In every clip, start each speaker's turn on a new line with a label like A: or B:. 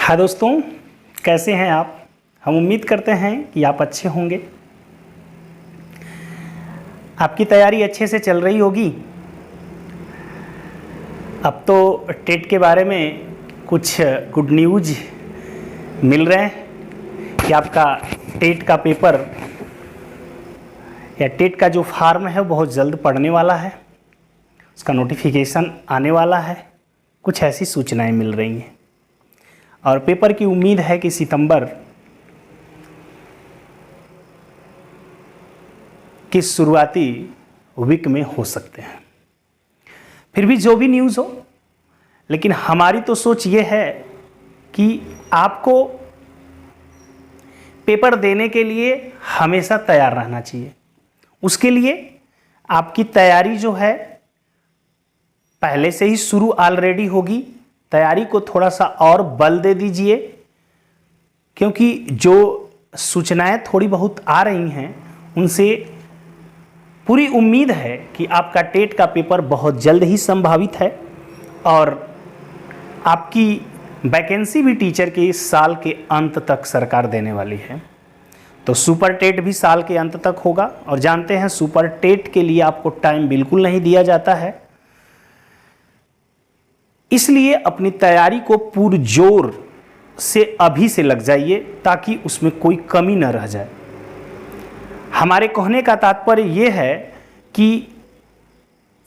A: हाँ दोस्तों, कैसे हैं आप। हम उम्मीद करते हैं कि आप अच्छे होंगे। आपकी तैयारी अच्छे से चल रही होगी। अब तो टेट के बारे में कुछ गुड न्यूज़ मिल रहे हैं कि आपका टेट का पेपर या टेट का जो फॉर्म है बहुत जल्द पड़ने वाला है, उसका नोटिफिकेशन आने वाला है। कुछ ऐसी सूचनाएं मिल रही हैं और पेपर की उम्मीद है कि सितंबर की शुरुआती वीक में हो सकते हैं। फिर भी जो भी न्यूज़ हो, लेकिन हमारी तो सोच ये है कि आपको पेपर देने के लिए हमेशा तैयार रहना चाहिए। उसके लिए आपकी तैयारी जो है पहले से ही शुरू ऑलरेडी होगी। तैयारी को थोड़ा सा और बल दे दीजिए, क्योंकि जो सूचनाएं थोड़ी बहुत आ रही हैं उनसे पूरी उम्मीद है कि आपका टेट का पेपर बहुत जल्द ही संभावित है और आपकी वैकेंसी भी टीचर के इस साल के अंत तक सरकार देने वाली है। तो सुपर टेट भी साल के अंत तक होगा और जानते हैं सुपर टेट के लिए आपको टाइम बिल्कुल नहीं दिया जाता है। इसलिए अपनी तैयारी को पुरजोर से अभी से लग जाइए ताकि उसमें कोई कमी न रह जाए। हमारे कहने का तात्पर्य यह है कि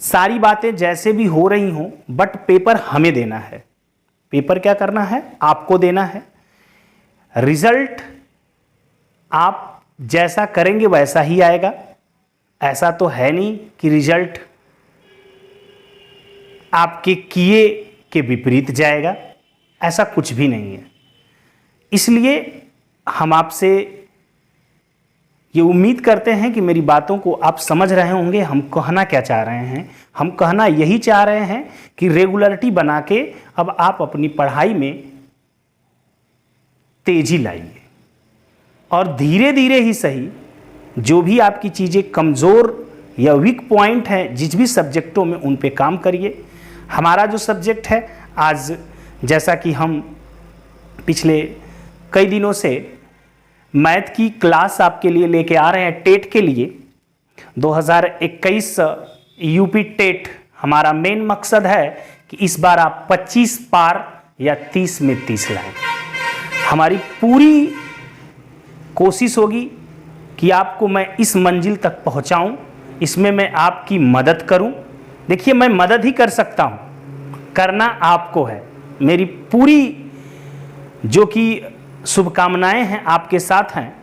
A: सारी बातें जैसे भी हो रही हों, बट पेपर हमें देना है। पेपर क्या करना है? आपको देना है। रिजल्ट आप जैसा करेंगे वैसा ही आएगा। ऐसा तो है नहीं कि रिजल्ट आपके किए के विपरीत जाएगा, ऐसा कुछ भी नहीं है। इसलिए हम आपसे ये उम्मीद करते हैं कि मेरी बातों को आप समझ रहे होंगे। हम कहना क्या चाह रहे हैं? हम कहना यही चाह रहे हैं कि रेगुलरिटी बना के अब आप अपनी पढ़ाई में तेजी लाइए और धीरे धीरे ही सही जो भी आपकी चीज़ें कमज़ोर या वीक पॉइंट हैं जिस भी सब्जेक्टों में, उन पे काम करिए। हमारा जो सब्जेक्ट है आज, जैसा कि हम पिछले कई दिनों से मैथ की क्लास आपके लिए लेके आ रहे हैं टेट के लिए, 2021 यूपी टेट हमारा मेन मकसद है कि इस बार आप 25 पार या 30 में 30 लाएं। हमारी पूरी कोशिश होगी कि आपको मैं इस मंजिल तक पहुंचाऊं। इसमें मैं आपकी मदद करूं। देखिए, मैं मदद ही कर सकता हूं, करना आपको है। मेरी पूरी जो कि शुभकामनाएं हैं आपके साथ हैं,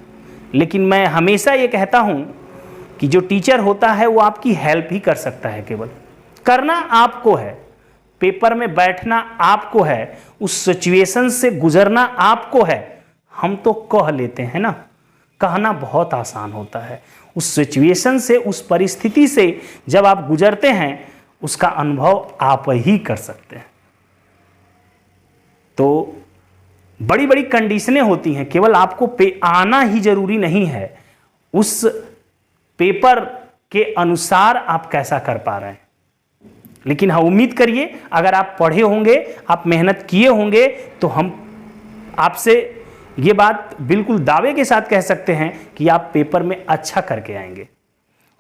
A: लेकिन मैं हमेशा ये कहता हूं कि जो टीचर होता है वो आपकी हेल्प ही कर सकता है। केवल करना आपको है, पेपर में बैठना आपको है, उस सिचुएशन से गुजरना आपको है। हम तो कह लेते हैं ना, कहना बहुत आसान होता है। उस सिचुएशन से, उस परिस्थिति से जब आप गुजरते हैं, उसका अनुभव आप ही कर सकते हैं। तो बड़ी बड़ी कंडीशनें होती हैं, केवल आपको आना ही जरूरी नहीं है। उस पेपर के अनुसार आप कैसा कर पा रहे हैं। लेकिन हाँ, उम्मीद करिए अगर आप पढ़े होंगे, आप मेहनत किए होंगे, तो हम आपसे ये बात बिल्कुल दावे के साथ कह सकते हैं कि आप पेपर में अच्छा करके आएंगे।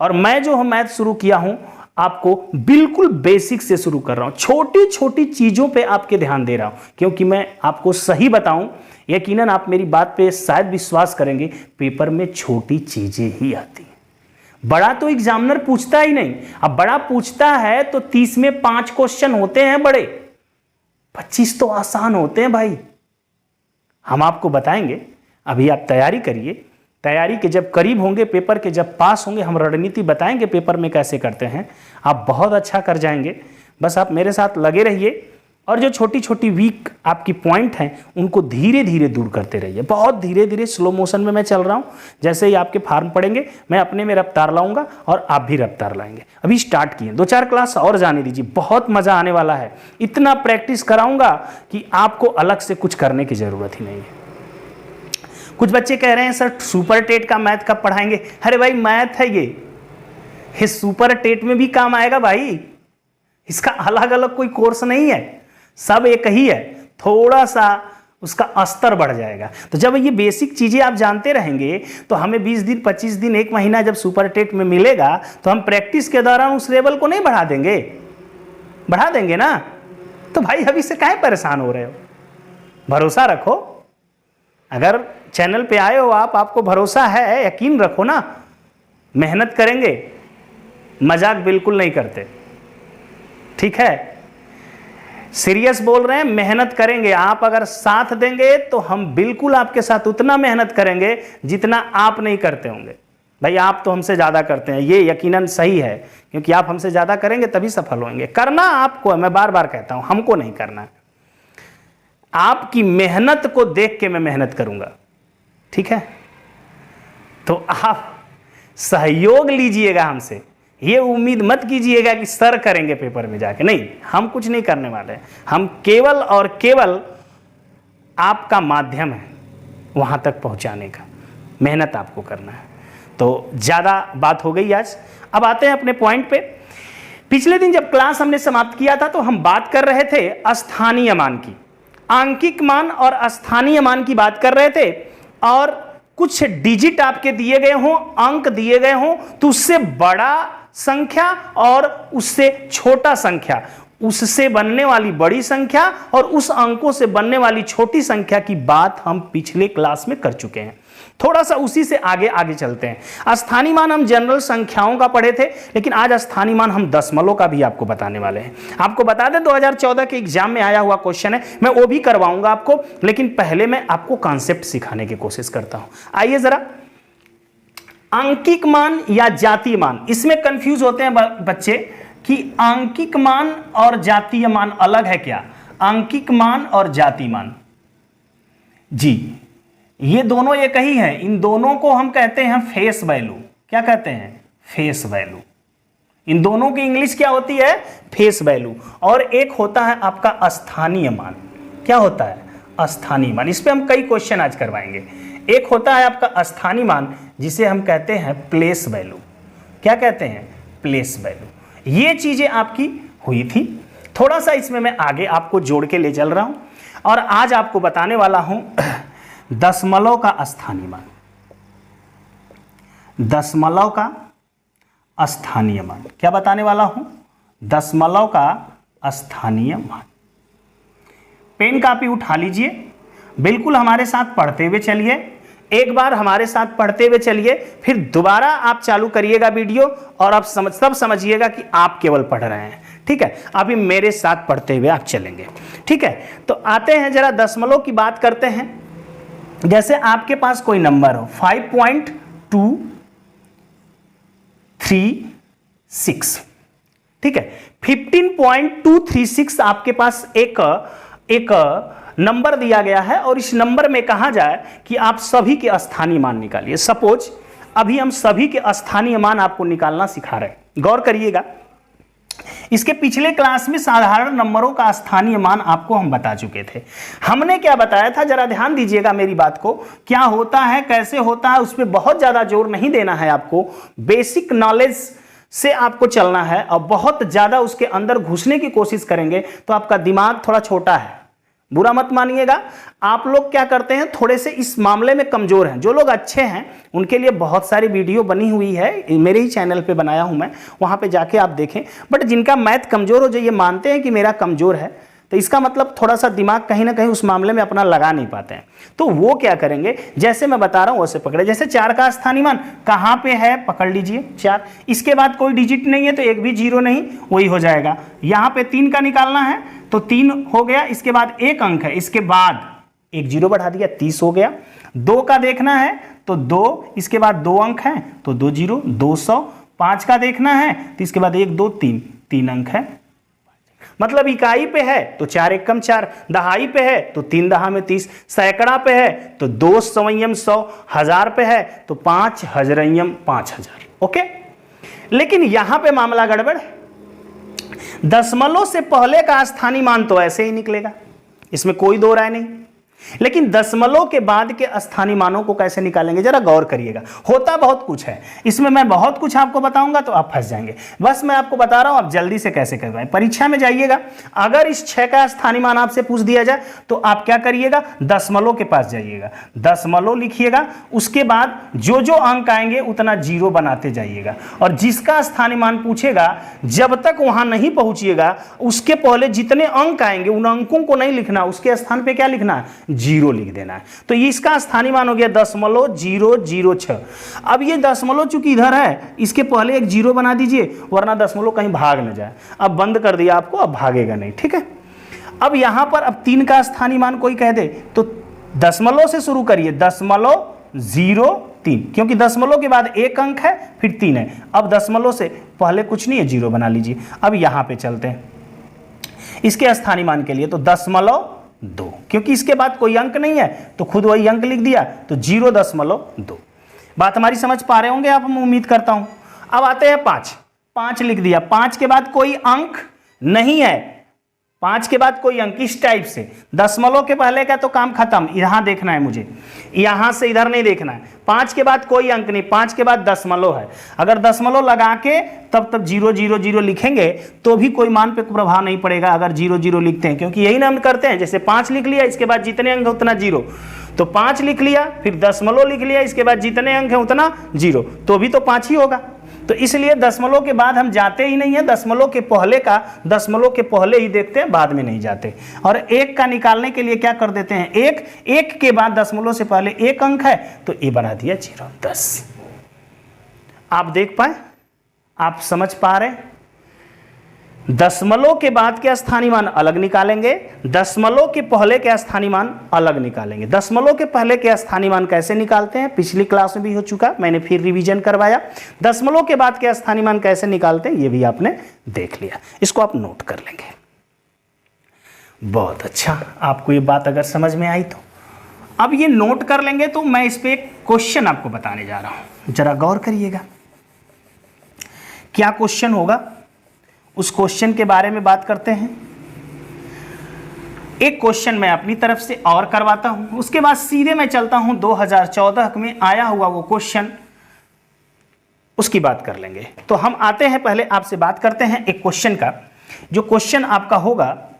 A: और मैं जो मैथ शुरू किया हूं, आपको बिल्कुल बेसिक से शुरू कर रहा हूं, छोटी छोटी चीजों पे आपके ध्यान दे रहा हूं, क्योंकि मैं आपको सही बताऊं, यकीनन आप मेरी बात पे शायद विश्वास करेंगे, पेपर में छोटी चीजें ही आती हैं। बड़ा तो एग्जामिनर पूछता ही नहीं। अब बड़ा पूछता है तो 30 में 5 क्वेश्चन होते हैं, बड़े 25 तो आसान होते हैं भाई। हम आपको बताएंगे, अभी आप तैयारी करिए। तैयारी के जब करीब होंगे, पेपर के जब पास होंगे, हम रणनीति बताएंगे पेपर में कैसे करते हैं। आप बहुत अच्छा कर जाएंगे। बस आप मेरे साथ लगे रहिए और जो छोटी छोटी वीक आपकी पॉइंट हैं उनको धीरे धीरे दूर करते रहिए। बहुत धीरे धीरे स्लो मोशन में मैं चल रहा हूँ। जैसे ही आपके फॉर्म पड़ेंगे मैं अपने में रफ्तार लाऊंगा और आप भी रफ्तार लाएंगे। अभी स्टार्ट किए, 2-4 क्लास और जाने दीजिए, बहुत मजा आने वाला है। इतना प्रैक्टिस कराऊंगा कि आपको अलग से कुछ करने की जरूरत ही नहीं है। कुछ बच्चे कह रहे हैं सर सुपर टेट का मैथ कब पढ़ाएंगे? अरे भाई, मैथ है ये सुपर टेट में भी काम आएगा भाई। इसका अलग अलग कोई कोर्स नहीं है, सब एक ही है। थोड़ा सा उसका स्तर बढ़ जाएगा। तो जब ये बेसिक चीजें आप जानते रहेंगे तो हमें 20 दिन 25 दिन 1 महीना जब सुपर टेट में मिलेगा तो हम प्रैक्टिस के दौरान उस लेवल को नहीं बढ़ा देंगे, बढ़ा देंगे ना। तो भाई अभी से काहे परेशान हो रहे हो, भरोसा रखो। अगर चैनल पे आए हो आप, आपको भरोसा है, यकीन रखो ना, मेहनत करेंगे, मजाक बिल्कुल नहीं करते, ठीक है, सीरियस बोल रहे हैं, मेहनत करेंगे। आप अगर साथ देंगे तो हम बिल्कुल आपके साथ उतना मेहनत करेंगे जितना आप नहीं करते होंगे। भाई आप तो हमसे ज़्यादा करते हैं, ये यकीनन सही है, क्योंकि आप हमसे ज़्यादा करेंगे तभी सफल होंगे। करना आपको, मैं बार बार कहता हूं, हमको नहीं करना। आपकी मेहनत को देख के मैं मेहनत करूंगा, ठीक है। तो आप सहयोग लीजिएगा हमसे, ये उम्मीद मत कीजिएगा कि सर करेंगे पेपर में जाके, नहीं, हम कुछ नहीं करने वाले। हम केवल और केवल आपका माध्यम है वहां तक पहुंचाने का, मेहनत आपको करना है। तो ज़्यादा बात हो गई आज, अब आते हैं अपने पॉइंट पे। पिछले दिन जब क्लास हमने समाप्त किया था तो हम बात कर रहे थे स्थानीय मान की, आंकिक मान और स्थानीय मान की बात कर रहे थे। और कुछ डिजिट आपके दिए गए हों, अंक दिए गए हों, तो उससे बड़ा संख्या और उससे छोटा संख्या, उससे बनने वाली बड़ी संख्या और उस अंकों से बनने वाली छोटी संख्या की बात हम पिछले क्लास में कर चुके हैं। थोड़ा सा उसी से आगे आगे चलते हैं। स्थानीय मान हम जनरल संख्याओं का पढ़े थे, लेकिन आज स्थानीय मान हम दशमलव का भी आपको बताने वाले हैं। आपको बता दें 2014 के एग्जाम में आया हुआ क्वेश्चन है, मैं वो भी करवाऊंगा आपको, लेकिन पहले मैं आपको कॉन्सेप्ट सिखाने की कोशिश करता हूं। आइए जरा, आंकिक मान या जातीय मान, इसमें कंफ्यूज होते हैं बच्चे कि आंकिक मान और जातीय मान अलग है क्या। आंकिक मान और जातीय मान, जी ये दोनों एक ही है। इन दोनों को हम कहते हैं फेस वैल्यू। क्या कहते हैं? Face value. इन दोनों की इंग्लिश क्या होती है? Face value. और एक होता है आपका स्थानीय मान। क्या होता है? स्थानीय मान। इस पे हम कई क्वेश्चन आज करवाएंगे। एक होता है आपका स्थानीय मान जिसे हम कहते हैं प्लेस वैल्यू। क्या कहते हैं? Place value. ये चीजें आपकी हुई थी। थोड़ा सा इसमें मैं आगे आपको जोड़ के ले चल रहा हूं और आज आपको बताने वाला हूं दशमलव का स्थानीय मान। दशमलव का स्थानीय मान क्या बताने वाला हूं? दशमलव का स्थानीय मान। पेन कापी उठा लीजिए, बिल्कुल हमारे साथ पढ़ते हुए चलिए। एक बार हमारे साथ पढ़ते हुए चलिए, फिर दोबारा आप चालू करिएगा वीडियो और आप सब समझिएगा कि आप केवल पढ़ रहे हैं, ठीक है। अभी मेरे साथ पढ़ते हुए आप चलेंगे, ठीक है। तो आते हैं जरा दशमलव की बात करते हैं। जैसे आपके पास कोई नंबर हो 5.236, ठीक है। 15.236 आपके पास एक नंबर दिया गया है और इस नंबर में कहा जाए कि आप सभी के स्थानीय मान निकालिए। सपोज अभी हम सभी के स्थानीय मान आपको निकालना सिखा रहे हैं, गौर करिएगा। इसके पिछले क्लास में साधारण नंबरों का स्थानीय मान आपको हम बता चुके थे। हमने क्या बताया था, जरा ध्यान दीजिएगा मेरी बात को। क्या होता है, कैसे होता है, उस पर बहुत ज्यादा जोर नहीं देना है आपको। बेसिक नॉलेज से आपको चलना है और बहुत ज्यादा उसके अंदर घुसने की कोशिश करेंगे तो आपका दिमाग थोड़ा छोटा है, बुरा मत मानिएगा। आप लोग क्या करते हैं, थोड़े से इस मामले में कमजोर हैं। जो लोग अच्छे हैं उनके लिए बहुत सारी वीडियो बनी हुई है, मेरे ही चैनल पे बनाया हूं मैं, वहां पे जाके आप देखें। बट जिनका मैथ कमजोर हो, जो ये मानते हैं कि मेरा कमजोर है, तो इसका मतलब थोड़ा सा दिमाग कहीं ना कहीं उस मामले में अपना लगा नहीं पाते हैं। तो वो क्या करेंगे, जैसे मैं बता रहा हूं वैसे पकड़े। जैसे 4 का स्थानीय मान कहां पे है, पकड़ लीजिए 4। इसके बाद कोई डिजिट नहीं है तो एक भी जीरो नहीं, वही हो जाएगा। यहां पे 3 का निकालना है तो 3 हो गया। इसके बाद एक अंक है, इसके बाद एक जीरो बढ़ा दिया, 30 हो गया। 2 का देखना है तो 2, इसके बाद 2 अंक है तो 2 जीरो, 200। 5 का देखना है तो इसके बाद 1 2 3 अंक है। मतलब इकाई पे है तो 4 एकम 4, दहाई पे है तो 3 दहा में 30, सैकड़ा पे है तो 2 सवयम 100, हजार पे है तो 5 हजरयम 5000। ओके, लेकिन यहां पे मामला गड़बड़ है। दशमलव से पहले का स्थानीय मान तो ऐसे ही निकलेगा, इसमें कोई दो राय नहीं। लेकिन दशमलव के बाद के स्थानीय मानों को कैसे निकालेंगे, जरा गौर करिएगा। होता बहुत कुछ है इसमें, मैं बहुत कुछ आपको बताऊंगा तो आप फंस जाएंगे। बस मैं आपको बता रहा हूं आप जल्दी से कैसे करवाएं। परीक्षा में जाइएगा, अगर इस 6 का स्थानीय मान आपसे पूछ दिया जाए तो आप क्या करिएगा, दशमलव के पास जाइएगा, दशमलव लिखिएगा, उसके बाद जो जो अंक आएंगे उतना जीरो बनाते जाइएगा, और जिसका स्थानीय मान पूछेगा जब तक वहां नहीं पहुंचिएगा उसके पहले जितने अंक आएंगे उन अंकों को नहीं लिखना, उसके स्थान पे क्या लिखना है, जीरो लिख देना है। तो ये इसका स्थानीय मान हो गया 0.006। अब ये दशमलव चूंकि इधर है इसके पहले एक जीरो बना दीजिए, वरना दशमलव कहीं भाग न जाए। अब बंद कर दिया आपको, अब भागेगा नहीं, ठीक है। अब यहां पर अब 3 का स्थानीय मान कोई कह दे तो दशमलव से शुरू करिए, 0.03, क्योंकि दशमलव के बाद एक अंक है फिर 3 है। अब दशमलव से पहले कुछ नहीं है, जीरो बना लीजिए। अब यहां पे चलते हैं इसके स्थानीय मान के लिए, तो 0.2, क्योंकि इसके बाद कोई अंक नहीं है तो खुद वही अंक लिख दिया, तो 0.2। बात हमारी समझ पा रहे होंगे आप, मैं उम्मीद करता हूं। अब आते हैं 5 लिख दिया, 5 के बाद कोई अंक नहीं है, 5 के बाद कोई अंक, इस टाइप से दशमलव के पहले का तो काम खत्म, यहां देखना है मुझे, यहां से इधर नहीं देखना है। 5 के बाद कोई अंक नहीं, 5 के बाद दशमलव है, अगर दशमलव लगा के तब 0.00 लिखेंगे तो भी कोई मान पे प्रभाव नहीं पड़ेगा अगर 0.0 लिखते हैं, क्योंकि यही ना हम करते हैं। जैसे 5 लिख लिया, इसके बाद जितने अंक उतना जीरो, तो 5 लिख लिया, फिर दशमलव लिख लिया, इसके बाद जितने अंक है उतना जीरो, तो भी तो 5 ही होगा। तो इसलिए दशमलव के बाद हम जाते ही नहीं है, दशमलव के पहले का दशमलव के पहले ही देखते हैं, बाद में नहीं जाते। और 1 का निकालने के लिए क्या कर देते हैं, 1 के बाद दशमलव से पहले एक अंक है तो ये बना दिया 0, 10। आप देख पाए, आप समझ पा रहे, दशमलव के बाद के स्थानीय मान अलग निकालेंगे, दशमलव के पहले के स्थानीय मान अलग निकालेंगे। दशमलव के पहले के स्थानीय मान कैसे निकालते हैं पिछली क्लास में भी हो चुका, मैंने फिर रिवीजन करवाया। दशमलव के बाद के स्थानीय मान कैसे निकालते हैं ये भी आपने देख लिया, इसको आप नोट कर लेंगे। बहुत अच्छा, आपको ये बात अगर समझ में आई तो अब ये नोट कर लेंगे। तो मैं इस पे एक क्वेश्चन आपको बताने जा रहा हूं, जरा गौर करिएगा क्या क्वेश्चन होगा, उस क्वेश्चन के बारे में बात करते हैं। एक क्वेश्चन मैं अपनी तरफ से और करवाता हूं, उसके बाद सीधे मैं चलता हूं 2014 में आया हुआ वो क्वेश्चन, उसकी बात कर लेंगे। तो हम आते हैं, पहले आपसे बात करते हैं एक क्वेश्चन का। जो क्वेश्चन आपका होगा,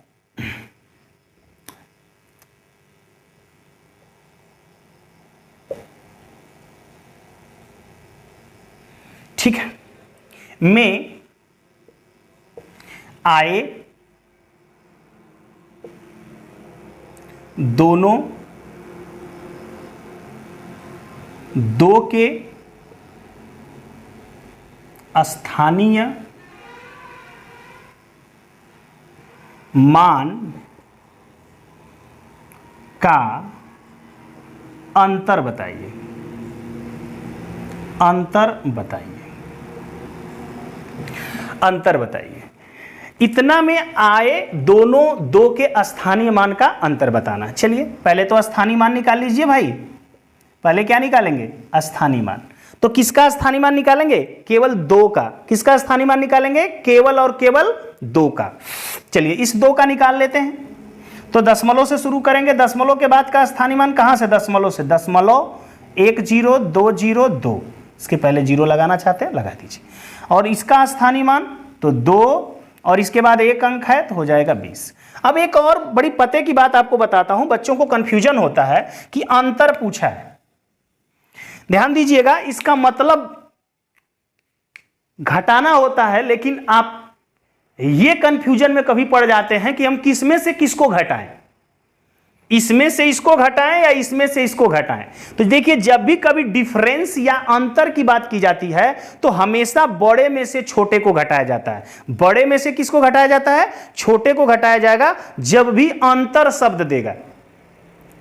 A: ठीक है, में आए दोनों दो के स्थानीय मान का अंतर बताइए, अंतर बताइए, अंतर बताइए। इतना में आए दोनों दो के स्थानीय मान का अंतर बताना। चलिए पहले तो स्थानीय मान निकाल लीजिए भाई, पहले क्या निकालेंगे, स्थानीय मान। तो किसका स्थानीय मान निकालेंगे, केवल 2 का। किसका स्थानीय मान निकालेंगे, केवल और केवल 2 का। चलिए इस 2 का निकाल लेते हैं। तो दशमलव से शुरू करेंगे, दशमलव के बाद का स्थानीय मान कहां से, दशमलव से। दशमलव 1 0 2 0 2, इसके पहले 0 लगाना चाहते हैं लगा दीजिए। और इसका स्थानीय मान तो 2, और इसके बाद एक अंक है तो हो जाएगा 20। अब एक और बड़ी पते की बात आपको बताता हूं, बच्चों को कंफ्यूजन होता है कि अंतर पूछा है। ध्यान दीजिएगा, इसका मतलब घटाना होता है, लेकिन आप ये कंफ्यूजन में कभी पड़ जाते हैं कि हम किसमें से किसको घटाएं, इसमें से इसको घटाएं या इसमें से इसको घटाएं। तो देखिए, जब भी कभी डिफरेंस या अंतर की बात की जाती है तो हमेशा बड़े में से छोटे को घटाया जाता है। बड़े में से किसको घटाया जाता है, छोटे को घटाया जाएगा जब भी अंतर शब्द देगा।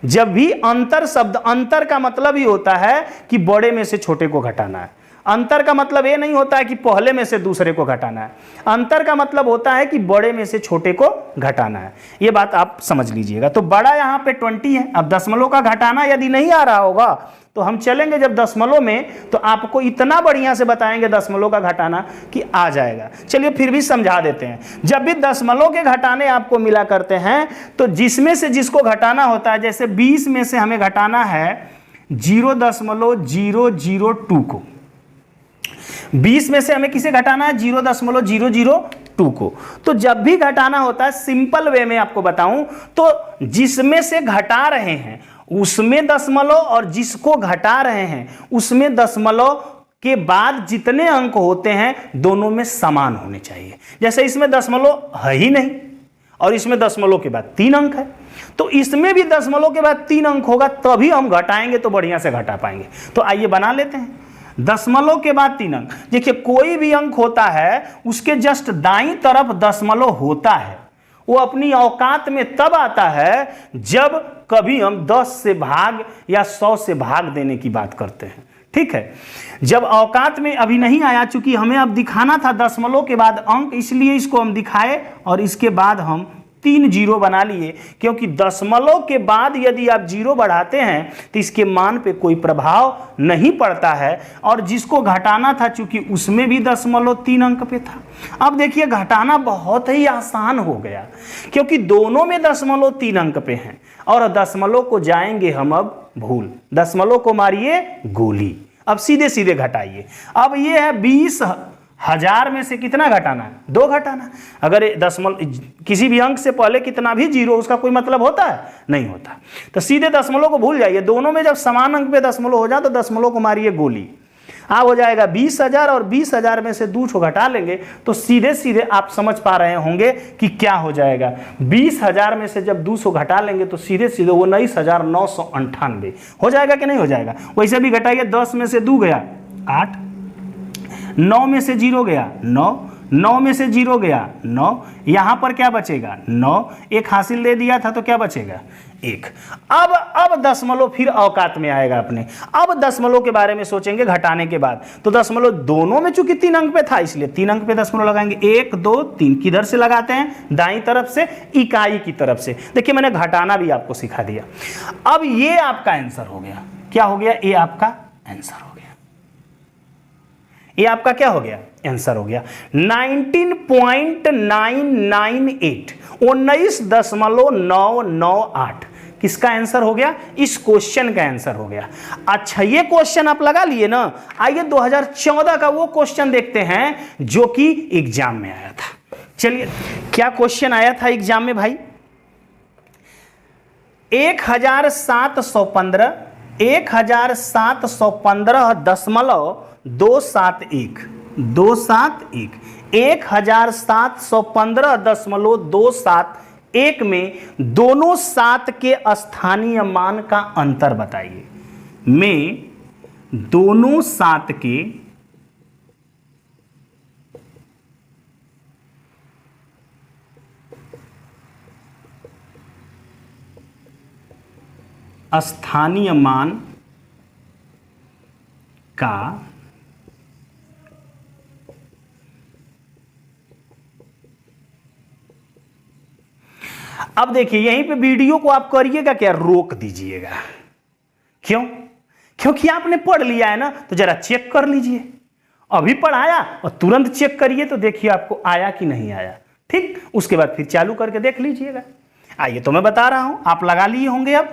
A: जब भी अंतर शब्द, अंतर का मतलब ही होता है कि बड़े में से छोटे को घटाना है। अंतर का मतलब ये नहीं होता है कि पहले में से दूसरे को घटाना है। अंतर का मतलब होता है कि बड़े में से छोटे को घटाना है। ये बात आप समझ लीजिएगा। तो बड़ा यहाँ पे 20 है। अब दशमलव का घटाना यदि नहीं आ रहा होगा तो हम चलेंगे जब दशमलव में तो आपको इतना बढ़िया से बताएंगे दशमलव का घटाना कि आ जाएगा। चलिए फिर भी समझा देते हैं। जब भी दशमलव के घटाने आपको मिला करते हैं तो जिसमें से जिसको घटाना होता है, जैसे 20 में से हमें घटाना है 0.002 को, 20 में से हमें किसे घटाना है 0.002 को। तो जब भी घटाना होता है सिंपल वे में आपको बताऊं तो जिसमें से घटा रहे हैं उसमें दशमलव और जिसको घटा रहे हैं उसमें दशमलव के बाद जितने अंक होते हैं दोनों में समान होने चाहिए। जैसे इसमें दशमलव है ही नहीं और इसमें दशमलव के बाद 3 अंक है, तो इसमें भी दशमलव के बाद 3 अंक होगा तभी हम घटाएंगे तो बढ़िया से घटा पाएंगे। तो आइए बना लेते हैं। दशमलव के बाद 3 अंक, देखिए कोई भी अंक होता है उसके जस्ट दाईं तरफ दशमलव होता है। वो अपनी औकात में तब आता है जब कभी हम 10 से भाग या 100 से भाग देने की बात करते हैं, ठीक है। जब औकात में अभी नहीं आया, चूंकि हमें अब दिखाना था दशमलव के बाद अंक, इसलिए इसको हम दिखाए और इसके बाद हम 3 जीरो बना लिए, क्योंकि दशमलव के बाद यदि आप जीरो बढ़ाते हैं तो इसके मान पे कोई प्रभाव नहीं पड़ता है। और जिसको घटाना था चूंकि उसमें भी दशमलव 3 अंक पे था। अब देखिए घटाना बहुत ही आसान हो गया क्योंकि दोनों में दशमलव 3 अंक पे हैं और दशमलव को जाएंगे हम अब भूल, दशमलव को मारिए गोली। अब सीधे सीधे घटाइए। अब ये है 20,000 में से कितना घटाना है 2 घटाना। अगर दशमलव किसी भी अंक से पहले कितना भी जीरो उसका कोई मतलब होता है नहीं होता, तो सीधे दशमलव को भूल जाइए। दोनों में जब समान अंक पे दशमलव हो जाए तो दशमलव को मारिए गोली। हो जाएगा 20,000 और 20,000 में से 2 घटा लेंगे तो सीधे सीधे आप समझ पा रहे होंगे कि क्या हो जाएगा। 20,000 में से जब 200 घटा लेंगे तो सीधे सीधे 19,998 हो जाएगा कि नहीं हो जाएगा। वैसे भी घटाइए, 10 में से 2 गया 8, 9 में से 0 गया 9, 9 में से 0 गया 9, यहां पर क्या बचेगा 9, एक हासिल दे दिया था तो क्या बचेगा 1। अब दशमलव फिर औकात में आएगा अपने। अब दशमलव के बारे में सोचेंगे घटाने के बाद, तो दशमलव दोनों में चूंकि 3 अंक पे था इसलिए 3 अंक पे दशमलव लगाएंगे। 1 2 3 किधर से लगाते हैं दाईं तरफ से, इकाई की तरफ से। देखिए मैंने घटाना भी आपको सिखा दिया। अब ये आपका आंसर हो गया। क्या हो गया, ये आपका आंसर हो गया। ये आपका क्या हो गया आंसर हो गया 19.998, 19.998 किसका आंसर हो गया, इस क्वेश्चन का आंसर हो गया। अच्छा ये क्वेश्चन आप लगा लिए ना। आइए 2014 का वो क्वेश्चन देखते हैं जो कि एग्जाम में आया था। चलिए क्या क्वेश्चन आया था एग्जाम में भाई, 1715 1715.271 1715.271 में दोनों 7 के स्थानीय मान का अंतर बताइए। में दोनों 7 के स्थानीय मान का अब देखिए यहीं पे वीडियो को आप करिएगा क्या, रोक दीजिएगा। क्यों, क्योंकि आपने पढ़ लिया है ना, तो जरा चेक कर लीजिए। अभी पढ़ाया और तुरंत चेक करिए तो देखिए आपको आया कि नहीं आया। ठीक, उसके बाद फिर चालू करके देख लीजिएगा। आइए तो मैं बता रहा हूं, आप लगा लिए होंगे अब।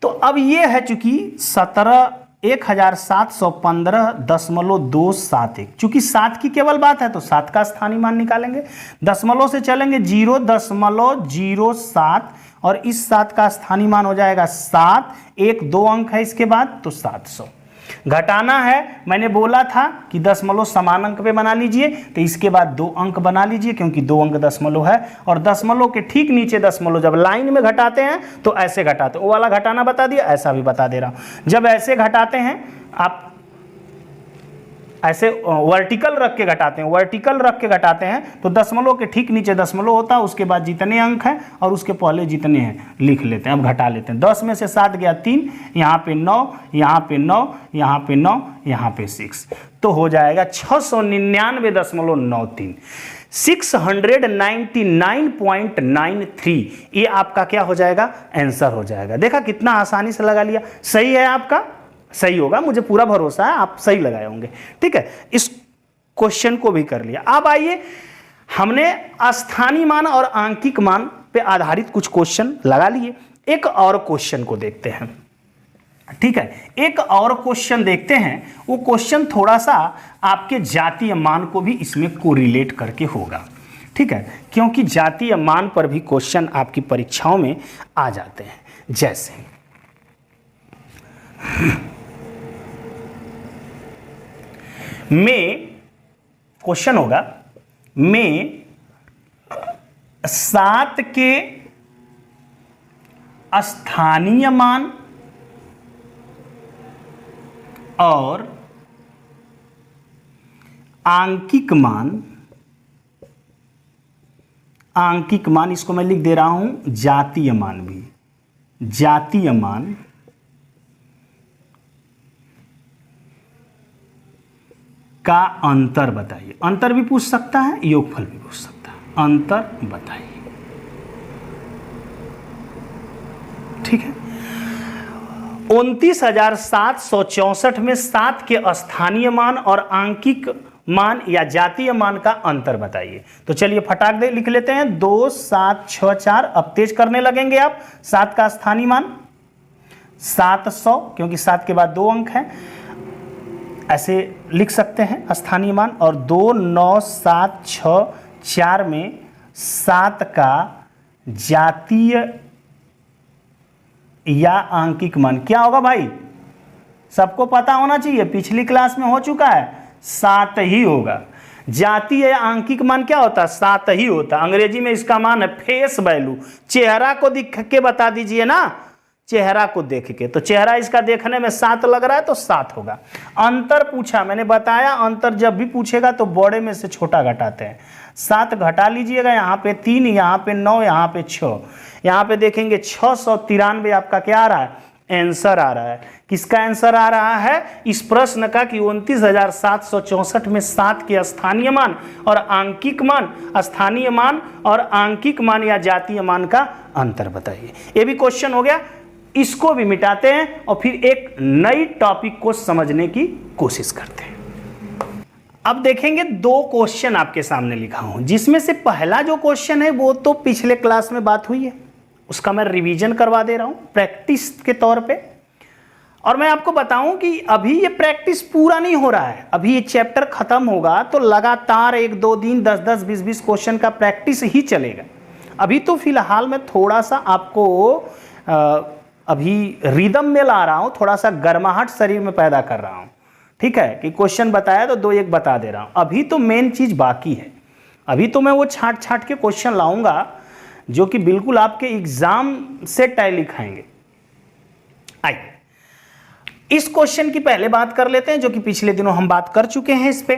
A: तो अब ये है चूंकि 1715.271, चूंकि 7 की केवल बात है तो 7 का स्थानीय मान निकालेंगे। दशमलव से चलेंगे 0.07 और इस 7 का स्थानीय मान हो जाएगा 7, 1 2 अंक है इसके बाद तो 700। घटाना है, मैंने बोला था कि दशमलव समान अंक पे बना लीजिए, तो इसके बाद 2 अंक बना लीजिए क्योंकि 2 अंक दशमलव है। और दशमलव के ठीक नीचे दशमलव जब लाइन में घटाते हैं तो ऐसे घटाते, वो वाला घटाना बता दिया, ऐसा भी बता दे रहा हूं। जब ऐसे घटाते हैं आप, ऐसे वर्टिकल रख के घटाते हैं, वर्टिकल रख के घटाते हैं तो दशमलव के ठीक नीचे दशमलव होता है, उसके बाद जितने अंक हैं और उसके पहले जितने हैं लिख लेते हैं। अब घटा लेते हैं। 10 में से 7 गया 3, यहाँ पे 9, यहाँ पे 9, यहाँ पे 9, यहाँ पे 6, तो हो जाएगा 699.93, 699.93। ये आपका क्या हो जाएगा आंसर हो जाएगा। देखा कितना आसानी से लगा लिया। सही है आपका सही होगा, मुझे पूरा भरोसा है आप सही लगाए होंगे। ठीक है, इस क्वेश्चन को भी कर लिया। अब आइए, हमने स्थानीय मान और आंकिक मान पे आधारित कुछ क्वेश्चन लगा लिए, एक और क्वेश्चन को देखते हैं। ठीक है, एक और क्वेश्चन देखते हैं। वो क्वेश्चन थोड़ा सा आपके जातीय मान को भी इसमें कोरिलेट करके होगा। ठीक है, क्योंकि जातीय मान पर भी क्वेश्चन आपकी परीक्षाओं में आ जाते हैं। जैसे में क्वेश्चन होगा, में 7 के स्थानीय मान और आंकिक मान, इसको मैं लिख दे रहा हूं जातीय मान भी, जातीय मान का अंतर बताइए। अंतर भी पूछ सकता है, योगफल भी पूछ सकता है, अंतर बताइए। ठीक है, 29,764 में 7 के स्थानीय मान और आंकिक मान या जातीय मान का अंतर बताइए। तो चलिए फटाक दे लिख लेते हैं, 2 7 6 4। अब तेज करने लगेंगे आप। 7 का स्थानीय मान 700, क्योंकि 7 के बाद 2 अंक हैं, ऐसे लिख सकते हैं स्थानीय मान। और 2 9 7 6 4 में 7 का जातीय या आंकिक मान क्या होगा भाई? सबको पता होना चाहिए, पिछली क्लास में हो चुका है, 7 ही होगा। जातीय या आंकिक मान क्या होता है? 7 ही होता है। अंग्रेजी में इसका मान है फेस वैल्यू। चेहरा को दिख के बता दीजिए ना, चेहरा को देख के। तो चेहरा इसका देखने में 7 लग रहा है तो 7 होगा। अंतर पूछा, मैंने बताया अंतर जब भी पूछेगा तो बड़े में से छोटा घटाते हैं। 7 घटा लीजिएगा, यहाँ पे 3, यहाँ पे 9, यहाँ पे 6, यहाँ पे देखेंगे 693 आपका क्या आ रहा है? आंसर आ रहा है। किसका आंसर आ रहा है? इस प्रश्न का कि 29,764 में 7 के स्थानीय मान और आंकिक मान, स्थानीय मान और आंकिक मान या जातीय मान का अंतर बताइए। ये भी क्वेश्चन हो गया। इसको भी मिटाते हैं और फिर एक नई टॉपिक को समझने की कोशिश करते हैं। अब देखेंगे 2 क्वेश्चन आपके सामने लिखा हूं, जिसमें से पहला जो क्वेश्चन है वो तो पिछले क्लास में बात हुई है, उसका मैं रिवीजन करवा दे रहा हूं प्रैक्टिस के तौर पे। और मैं आपको बताऊं कि अभी ये प्रैक्टिस पूरा नहीं हो रहा है, अभी ये चैप्टर खत्म होगा तो लगातार 1-2 दिन 10-10 20-20 क्वेश्चन का प्रैक्टिस ही चलेगा। अभी तो फिलहाल मैं थोड़ा सा आपको अभी रिदम में ला रहा हूं, थोड़ा सा गर्माहट शरीर में पैदा कर रहा हूं। ठीक है, कि क्वेश्चन बताया तो 2-1 बता दे रहा हूं। अभी तो मेन चीज बाकी है, अभी तो मैं वो छाट छाट के क्वेश्चन लाऊंगा जो कि बिल्कुल आपके एग्जाम से टैली खाएंगे। आइए इस क्वेश्चन की पहले बात कर लेते हैं, जो कि पिछले दिनों हम बात कर चुके हैं इस पे,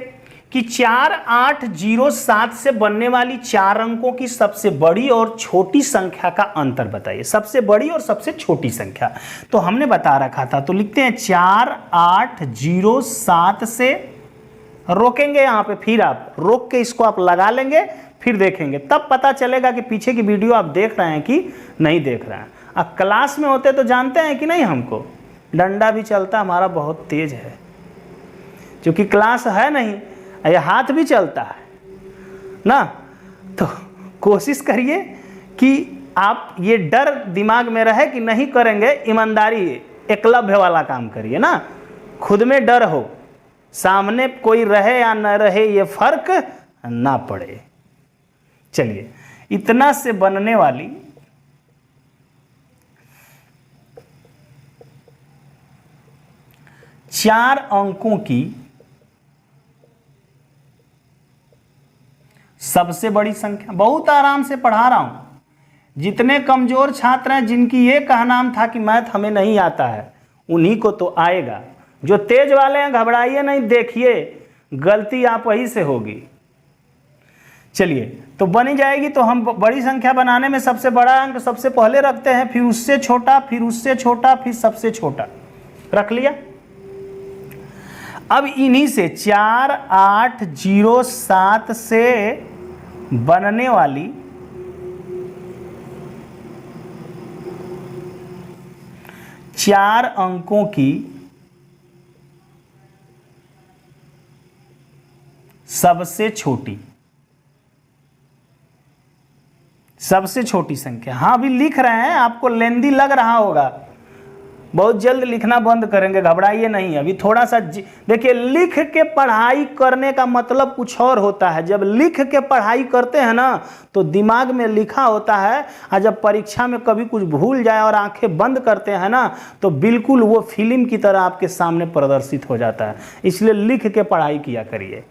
A: कि 4807 से बनने वाली 4 अंकों की सबसे बड़ी और छोटी संख्या का अंतर बताइए। सबसे बड़ी और सबसे छोटी संख्या तो हमने बता रखा था, तो लिखते हैं 4807 से रोकेंगे यहाँ पे, फिर आप रोक के इसको आप लगा लेंगे, फिर देखेंगे, तब पता चलेगा कि पीछे की वीडियो आप देख रहे हैं कि नहीं देख रहे हैं। अब क्लास में होते तो जानते हैं कि नहीं, हमको डंडा भी चलता हमारा बहुत तेज है, क्योंकि क्लास है नहीं, ये हाथ भी चलता है ना। तो कोशिश करिए कि आप ये डर दिमाग में रहे कि नहीं करेंगे, ईमानदारी एकलव्य वाला काम करिए ना, खुद में डर हो, सामने कोई रहे या न रहे ये फर्क ना पड़े। चलिए, इतना से बनने वाली 4 अंकों की सबसे बड़ी संख्या, बहुत आराम से पढ़ा रहा हूं। जितने कमजोर छात्र हैं, जिनकी ये कहनाम था कि मैथ हमें नहीं आता है, उन्हीं को तो आएगा। जो तेज वाले हैं घबराइए नहीं, देखिए गलती आप वही से होगी। चलिए, तो बनी जाएगी। तो हम बड़ी संख्या बनाने में सबसे बड़ा अंक सबसे पहले रखते हैं, फिर उससे छोटा, फिर उससे छोटा, फिर सबसे छोटा रख लिया। अब इन्हीं से 4807 से बनने वाली 4 अंकों की सबसे छोटी संख्या। हाँ अभी लिख रहे हैं, आपको लेंदी लग रहा होगा, बहुत जल्द लिखना बंद करेंगे, घबराइए नहीं। अभी थोड़ा सा देखिए, लिख के पढ़ाई करने का मतलब कुछ और होता है। जब लिख के पढ़ाई करते हैं ना तो दिमाग में लिखा होता है, और जब परीक्षा में कभी कुछ भूल जाए और आंखें बंद करते हैं ना तो बिल्कुल वो फिल्म की तरह आपके सामने प्रदर्शित हो जाता है। इसलिए लिख के पढ़ाई किया करिए।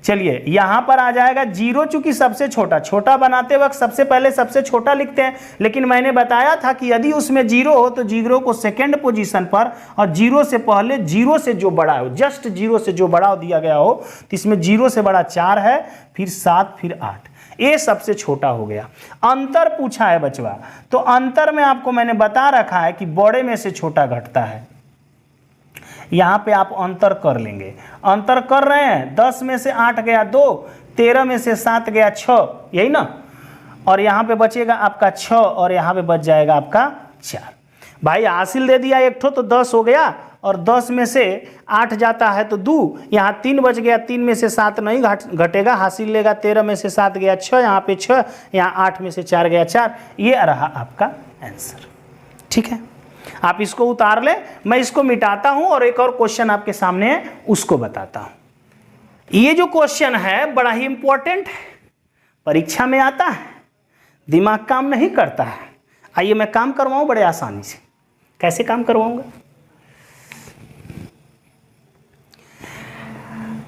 A: चलिए यहां पर आ जाएगा जीरो, चूंकि सबसे छोटा बनाते वक्त सबसे पहले सबसे छोटा लिखते हैं, लेकिन मैंने बताया था कि यदि उसमें जीरो हो तो जीरो को सेकंड पोजीशन पर, और जीरो से पहले जीरो से जो बड़ा हो, जस्ट जीरो से जो बड़ा दिया गया हो, तो इसमें जीरो से बड़ा 4 है, फिर 7, फिर 8, ये सबसे छोटा हो गया। अंतर पूछा है बचवा, तो अंतर में आपको मैंने बता रखा है कि बड़े में से छोटा घटता है। यहां पे आप अंतर कर लेंगे, अंतर कर रहे हैं, 10 में से 8 गया 2, 13 में से 7 गया 6, यही ना, और यहां पे बचेगा आपका 6 और यहां पे बच जाएगा आपका 4। भाई हासिल दे दिया एक ठो तो 10 हो गया, और 10 में से 8 जाता है तो 2, यहाँ 3 बच गया, 3 में से 7 नहीं घटेगा, हासिल लेगा, 13 में से 7 गया 6, यहाँ पे 6, यहाँ 8 में से 4 गया 4, ये रहा आपका आंसर। ठीक है, आप इसको उतार ले, मैं इसको मिटाता हूं और एक और क्वेश्चन आपके सामने है उसको बताता हूं। ये जो क्वेश्चन है बड़ा ही इंपॉर्टेंट है, परीक्षा में आता है, दिमाग काम नहीं करता है। आइए मैं काम करवाऊं बड़े आसानी से। कैसे काम करवाऊंगा?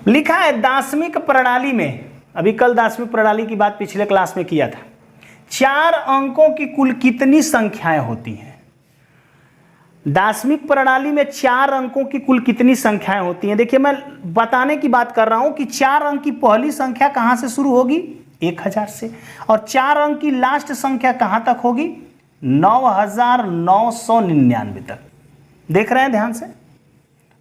A: लिखा है दार्शनिक प्रणाली में, अभी कल दार्शनिक प्रणाली की बात पिछले क्लास में किया था, 4 अंकों की कुल कितनी संख्याएं होती हैं? दार्शनिक प्रणाली में 4 अंकों की कुल कितनी संख्याएं होती हैं? देखिए मैं बताने की बात कर रहा हूं कि 4 अंक की पहली संख्या कहां से शुरू होगी? 1000 से, और 4 अंक की लास्ट संख्या कहां तक होगी? 9999 तक। देख रहे हैं ध्यान से,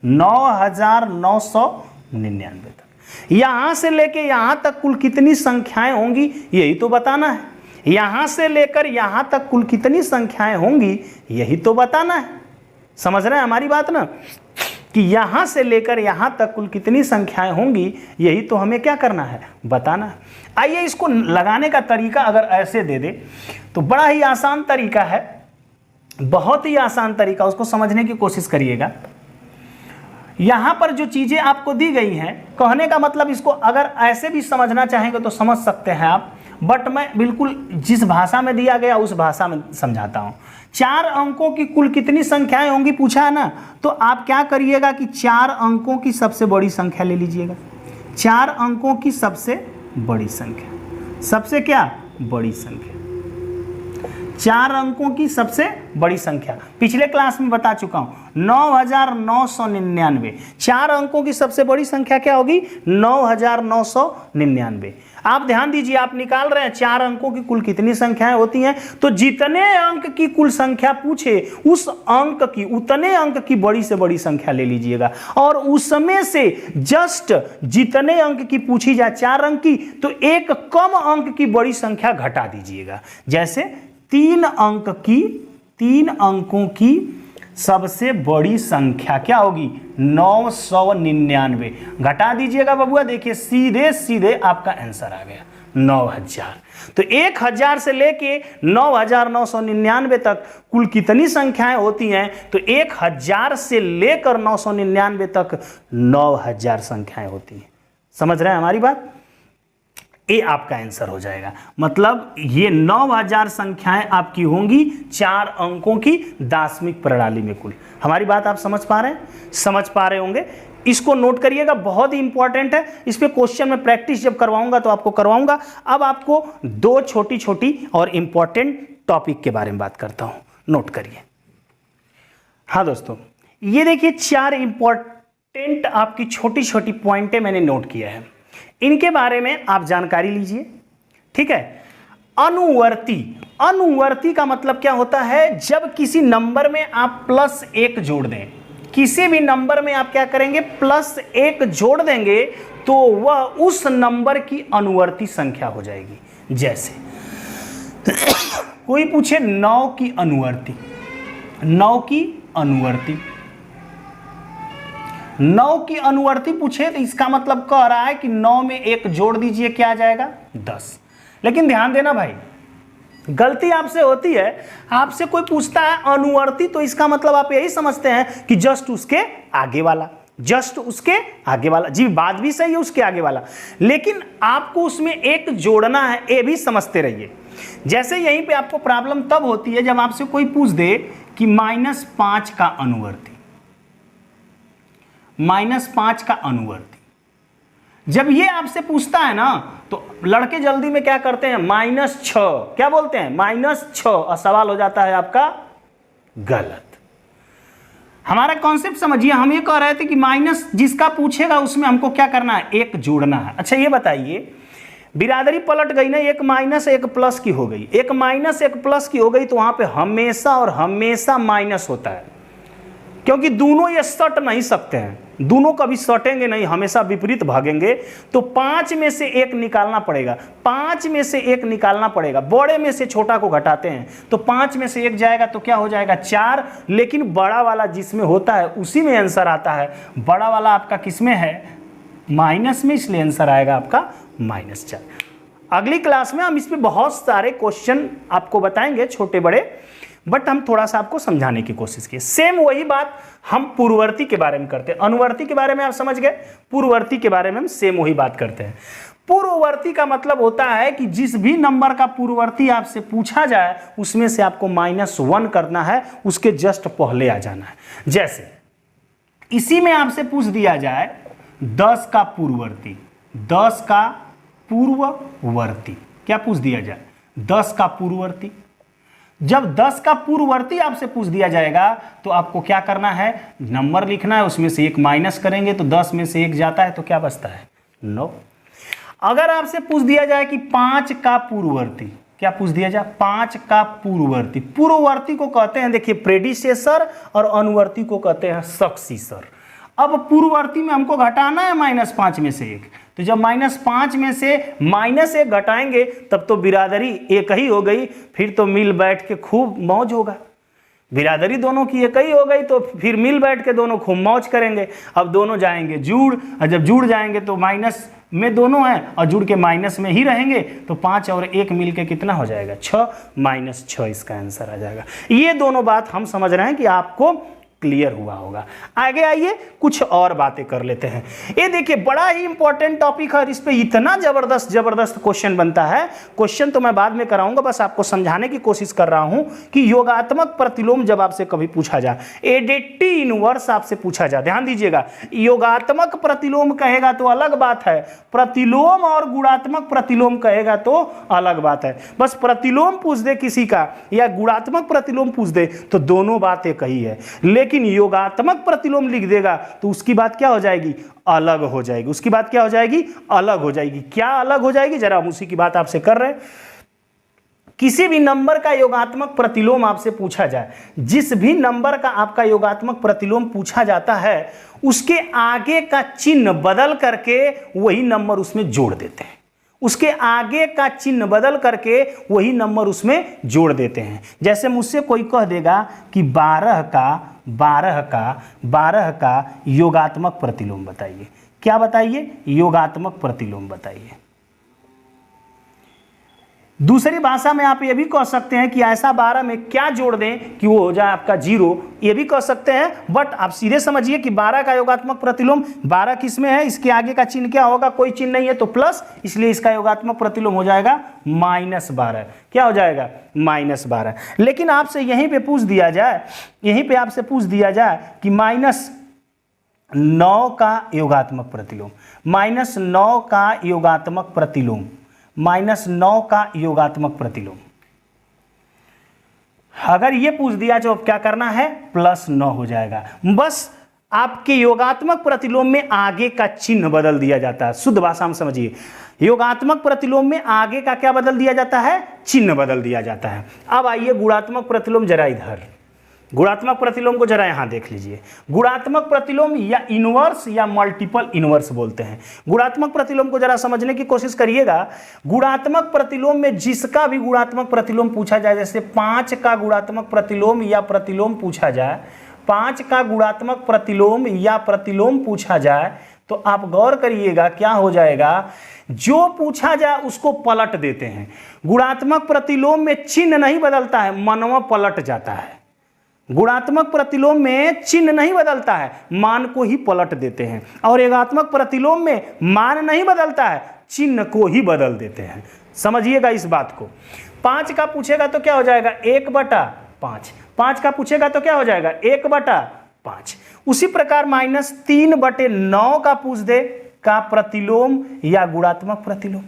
A: 9999 तक। यहां से लेके यहां तक कुल कितनी संख्याएं होंगी यही तो बताना है। यहां से लेकर यहां तक कुल कितनी संख्याएं होंगी यही तो बताना है। समझ रहे हैं हमारी बात ना, कि यहां से लेकर यहां तक कुल कितनी संख्याएं होंगी यही तो हमें क्या करना है? बताना है। आइए इसको लगाने का तरीका अगर ऐसे दे दे तो बड़ा ही आसान तरीका है, बहुत ही आसान तरीका, उसको समझने की कोशिश करिएगा। यहां पर जो चीजें आपको दी गई हैं, कहने का मतलब इसको अगर ऐसे भी समझना चाहेंगे तो समझ सकते हैं आप, बट मैं बिल्कुल जिस भाषा में दिया गया उस भाषा में समझाता हूं। 4 अंकों की कुल कितनी संख्याएं होंगी पूछा है ना, तो आप क्या करिएगा कि 4 अंकों की सबसे बड़ी संख्या ले लीजिएगा। 4 अंकों की सबसे बड़ी संख्या, सबसे क्या बड़ी संख्या, 4 अंकों की सबसे बड़ी संख्या पिछले क्लास में बता चुका हूं, 9999। 4 अंकों की सबसे बड़ी संख्या क्या होगी? 9999। आप ध्यान दीजिए, आप निकाल रहे हैं 4 अंकों की कुल कितनी संख्याएं होती हैं, तो जितने अंक की कुल संख्या पूछे उस अंक की, उतने अंक की बड़ी से बड़ी संख्या ले लीजिएगा, और उसमें से जस्ट जितने अंक की पूछी जाए 4 अंक की, तो एक कम अंक की बड़ी संख्या घटा दीजिएगा। जैसे 3 अंकों की सबसे बड़ी संख्या क्या होगी? 999। घटा दीजिएगा बबुआ, देखिए सीधे सीधे आपका आंसर आ गया 9000। तो 1000 से लेके 9999 तक कुल कितनी संख्याएं होती हैं? तो 1000 से लेकर 999 तक 9000 संख्याएं होती हैं। समझ रहे हैं हमारी बात? ये आपका आंसर हो जाएगा। मतलब ये 9000 संख्याएं आपकी होंगी 4 अंकों की दार्शनिक प्रणाली में कुल। हमारी बात आप समझ पा रहे हैं? समझ पा रहे होंगे। इसको नोट करिएगा, बहुत ही इंपॉर्टेंट है। इस पे क्वेश्चन में प्रैक्टिस जब करवाऊंगा तो आपको करवाऊंगा। अब आपको 2 छोटी छोटी और इंपॉर्टेंट टॉपिक के बारे में बात करता हूं, नोट करिए। हाँ दोस्तों, ये देखिए 4 इंपॉर्टेंट आपकी छोटी छोटी पॉइंटें मैंने नोट किया है, इनके बारे में आप जानकारी लीजिए। ठीक है। अनुवर्ती, अनुवर्ती का मतलब क्या होता है? जब किसी नंबर में आप +1 जोड़ दें, किसी भी नंबर में आप क्या करेंगे? +1 जोड़ देंगे तो वह उस नंबर की अनुवर्ती संख्या हो जाएगी। जैसे कोई पूछे 9 की अनुवर्ती, 9 की अनुवर्ती, 9 की अनुवर्ती पूछे तो इसका मतलब कह रहा है कि 9 में 1 जोड़ दीजिए, क्या आ जाएगा 10। लेकिन ध्यान देना भाई, गलती आपसे होती है, आपसे कोई पूछता है अनुवर्ती तो इसका मतलब आप यही समझते हैं कि जस्ट उसके आगे वाला, जस्ट उसके आगे वाला। जी बात भी सही है, उसके आगे वाला, लेकिन आपको उसमें 1 जोड़ना है, ये भी समझते रहिए। जैसे यहीं पे आपको प्रॉब्लम तब होती है जब आपसे कोई पूछ दे कि -5 का अनुवर्ती, -5 का अनुवर्ती, जब ये आपसे पूछता है ना तो लड़के जल्दी में क्या करते हैं, -6, क्या बोलते हैं -6, और सवाल हो जाता है आपका गलत। हमारा कॉन्सेप्ट समझिए, हम ये कह रहे थे कि माइनस जिसका पूछेगा उसमें हमको क्या करना है, 1 जोड़ना है। अच्छा ये बताइए, बिरादरी पलट गई ना, 1 माइनस 1 प्लस की हो गई, 1 माइनस 1 प्लस की हो गई, तो वहां पे हमेशा और हमेशा माइनस होता है, क्योंकि दोनों ये सट नहीं सकते हैं, दोनों कभी सटेंगे नहीं, हमेशा विपरीत भागेंगे। तो 5 में से 1 निकालना पड़ेगा, 5 में से 1 निकालना पड़ेगा, बड़े में से छोटा को घटाते हैं तो 5 में से 1 जाएगा तो क्या हो जाएगा 4। लेकिन बड़ा वाला जिसमें होता है उसी में आंसर आता है, बड़ा वाला आपका किसमें है, माइनस में, इसलिए आंसर आएगा आपका -4। अगली क्लास में हम इस पे बहुत सारे क्वेश्चन आपको बताएंगे, छोटे बड़े, बट हम थोड़ा सा आपको समझाने की कोशिश की। सेम वही बात हम पूर्ववर्ती के बारे में करते हैं, अनुवर्ती के बारे में आप समझ गए, पूर्ववर्ती के बारे में हम सेम वही बात करते हैं। पूर्ववर्ती का मतलब होता है कि जिस भी नंबर का पूर्ववर्ती आपसे पूछा जाए उसमें से आपको -1 करना है, उसके जस्ट पहले आ जाना है। जैसे इसी में आपसे पूछ दिया जाए 10 का पूर्ववर्ती, 10 का पूर्ववर्ती, क्या पूछ दिया जाए 10 का पूर्ववर्ती। जब 10 का पूर्ववर्ती आपसे पूछ दिया जाएगा तो आपको क्या करना है, नंबर लिखना है, उसमें से 1 माइनस करेंगे तो 10 में से 1 जाता है तो क्या बचता है 9। अगर आपसे पूछ दिया जाए कि 5 का पूर्ववर्ती, क्या पूछ दिया जाए 5 का पूर्ववर्ती, पूर्ववर्ती को कहते हैं देखिए प्रेडिसेसर और अनुवर्ती को कहते हैं सक्सीसर। अब पूर्ववर्ती में हमको घटाना है -5 में से 1, तो जब -5 में से -1 घटाएंगे तब तो बिरादरी एक ही हो गई, फिर तो मिल बैठ के खूब मौज होगा। बिरादरी दोनों की एक ही हो गई तो फिर मिल बैठ के दोनों खूब मौज करेंगे। अब दोनों जाएंगे जुड़, और जब जुड़ जाएंगे तो माइनस में दोनों हैं और जुड़ के माइनस में ही रहेंगे, तो 5 और 1 मिल के कितना हो जाएगा 6, -6 इसका आंसर आ जाएगा। ये दोनों बात हम समझ रहे हैं कि आपको क्लियर हुआ होगा। आगे आइए कुछ और बातें कर लेते हैं। ये देखिए बड़ा ही इंपॉर्टेंट टॉपिक है और इस पे इतना जबरदस्त क्वेश्चन बनता है। क्वेश्चन तो मैं बाद में कराऊंगा, बस आपको समझाने की कोशिश कर रहा हूं कि योगात्मक प्रतिलोम जब आपसे कभी पूछा जाए, एडेटी इनवर्स आपसे पूछा जाए, ध्यान दीजिएगा, योगात्मक प्रतिलोम कहेगा तो अलग बात है, प्रतिलोम और गुणात्मक प्रतिलोम कहेगा तो अलग बात है। बस प्रतिलोम पूछ दे किसी का या गुणात्मक प्रतिलोम पूछ दे तो दोनों बात एक ही है, लेकिन योगात्मक प्रतिलोम लिख देगा तो उसकी बात क्या हो जाएगी, अलग हो जाएगी। उसकी बात क्या हो जाएगी, अलग हो जाएगी। क्या अलग हो जाएगी, जरा हम उसी की बात आपसे कर रहे हैं। किसी भी नंबर का योगात्मक प्रतिलोम आपसे पूछा जाए, जिस भी नंबर का आपका योगात्मक प्रतिलोम पूछा जाता है, उसके आगे का चिन्ह बदल करके वही नंबर उसमें जोड़ देते हैं। उसके आगे का चिन्ह बदल करके वही नंबर उसमें जोड़ देते हैं। जैसे मुझसे कोई कह देगा कि 12 का योगात्मक प्रतिलोम बताइए। क्या बताइए, योगात्मक प्रतिलोम बताइए। दूसरी भाषा में आप ये भी कह सकते हैं कि ऐसा 12 में क्या जोड़ दें कि वो हो जाए आपका 0, ये भी कह सकते हैं। बट आप सीधे समझिए कि 12 का योगात्मक प्रतिलोम, 12 किस में है, इसके आगे का चिन्ह क्या होगा, कोई चिन्ह नहीं है तो प्लस, इसलिए इसका योगात्मक प्रतिलोम हो जाएगा -12। क्या हो जाएगा, -12। लेकिन आपसे यहीं पे पूछ दिया जाए, यहीं पे आपसे पूछ दिया जाए कि -9 का योगात्मक प्रतिलोम, -9 का योगात्मक प्रतिलोम, -9 का योगात्मक प्रतिलोम, अगर ये पूछ दिया तो क्या करना है, +9 हो जाएगा। बस आपके योगात्मक प्रतिलोम में आगे का चिन्ह बदल दिया जाता है। शुद्ध भाषा में समझिए, योगात्मक प्रतिलोम में आगे का क्या बदल दिया जाता है, चिन्ह बदल दिया जाता है। अब आइए गुणात्मक प्रतिलोम, जरा इधर गुणात्मक प्रतिलोम को जरा यहां देख लीजिए। गुणात्मक प्रतिलोम या इनवर्स या मल्टीपल इनवर्स बोलते हैं। गुणात्मक प्रतिलोम को जरा समझने की कोशिश करिएगा। गुणात्मक प्रतिलोम में जिसका भी गुणात्मक प्रतिलोम पूछा जाए, जैसे 5 का गुणात्मक प्रतिलोम या प्रतिलोम पूछा जाए, 5 का गुणात्मक प्रतिलोम या प्रतिलोम पूछा जाए तो आप गौर करिएगा क्या हो जाएगा, जो पूछा जाए उसको पलट देते हैं। गुणात्मक प्रतिलोम में चिन्ह नहीं बदलता है, मनवा पलट जाता है। गुणात्मक प्रतिलोम में चिन्ह नहीं बदलता है, मान को ही पलट देते हैं। और एकात्मक प्रतिलोम में मान नहीं बदलता है, चिन्ह को ही बदल देते हैं। समझिएगा इस बात को। 5 का पूछेगा तो क्या हो जाएगा 1/5, 5 का पूछेगा तो क्या हो जाएगा 1/5। उसी प्रकार -3/9 का पूछ दे का प्रतिलोम या गुणात्मक प्रतिलोम,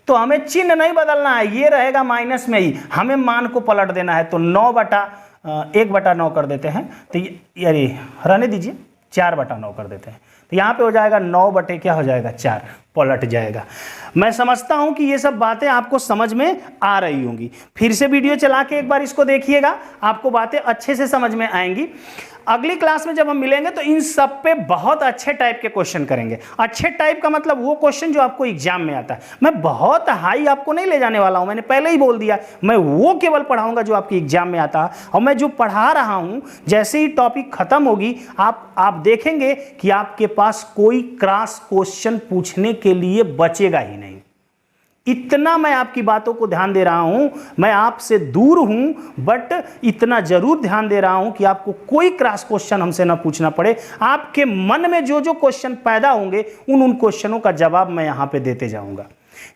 A: तो हमें चिन्ह नहीं बदलना है, ये रहेगा माइनस में ही, हमें मान को पलट देना है। तो 1/9 कर देते हैं, तो अरे रहने दीजिए 4/9 कर देते हैं, तो यहाँ पे हो जाएगा 9 क्या हो जाएगा 4, पलट जाएगा। मैं समझता हूं कि ये सब बातें आपको समझ में आ रही होंगी। फिर से वीडियो चला के एक बार इसको देखिएगा, आपको बातें अच्छे से समझ में आएंगी। अगली क्लास में जब हम मिलेंगे तो इन सब पे बहुत अच्छे टाइप के क्वेश्चन करेंगे। अच्छे टाइप का मतलब वो क्वेश्चन जो आपको एग्जाम में आता है। मैं बहुत हाई आपको नहीं ले जाने वाला हूं, मैंने पहले ही बोल दिया, मैं वो केवल पढ़ाऊंगा जो आपके एग्जाम में आता है। और मैं जो पढ़ा रहा हूं, जैसे ही टॉपिक खत्म होगी आप देखेंगे कि आपके पास कोई क्रॉस क्वेश्चन पूछने के लिए बचेगा ही नहीं। इतना मैं आपकी बातों को ध्यान दे रहा हूं, मैं आपसे दूर हूं, बट इतना जरूर ध्यान दे रहा हूं कि आपको कोई क्रॉस क्वेश्चन हमसे ना पूछना पड़े। आपके मन में जो जो क्वेश्चन पैदा होंगे उन क्वेश्चनों का जवाब मैं यहां पे देते जाऊंगा।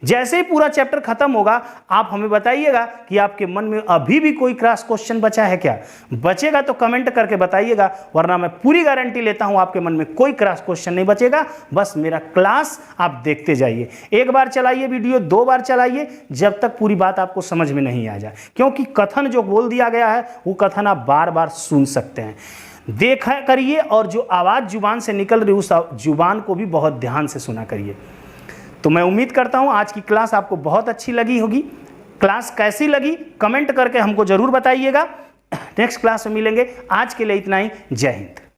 A: जैसे ही पूरा चैप्टर खत्म होगा आप हमें बताइएगा कि आपके मन में अभी भी कोई क्रॉस क्वेश्चन बचा है क्या। बचेगा तो कमेंट करके बताइएगा, वरना मैं पूरी गारंटी लेता हूं आपके मन में कोई क्रॉस क्वेश्चन नहीं बचेगा। बस मेरा क्लास आप देखते जाइए, एक बार चलाइए वीडियो, 2 बार चलाइए, जब तक पूरी बात आपको समझ में नहीं आ जाए। क्योंकि कथन जो बोल दिया गया है वो कथन आप बार बार सुन सकते हैं। देखा करिए और जो आवाज़ जुबान से निकल रही उस जुबान को भी बहुत ध्यान से सुना करिए। तो मैं उम्मीद करता हूं आज की क्लास आपको बहुत अच्छी लगी होगी। क्लास कैसी लगी कमेंट करके हमको जरूर बताइएगा। नेक्स्ट क्लास में मिलेंगे, आज के लिए इतना ही। जय हिंद।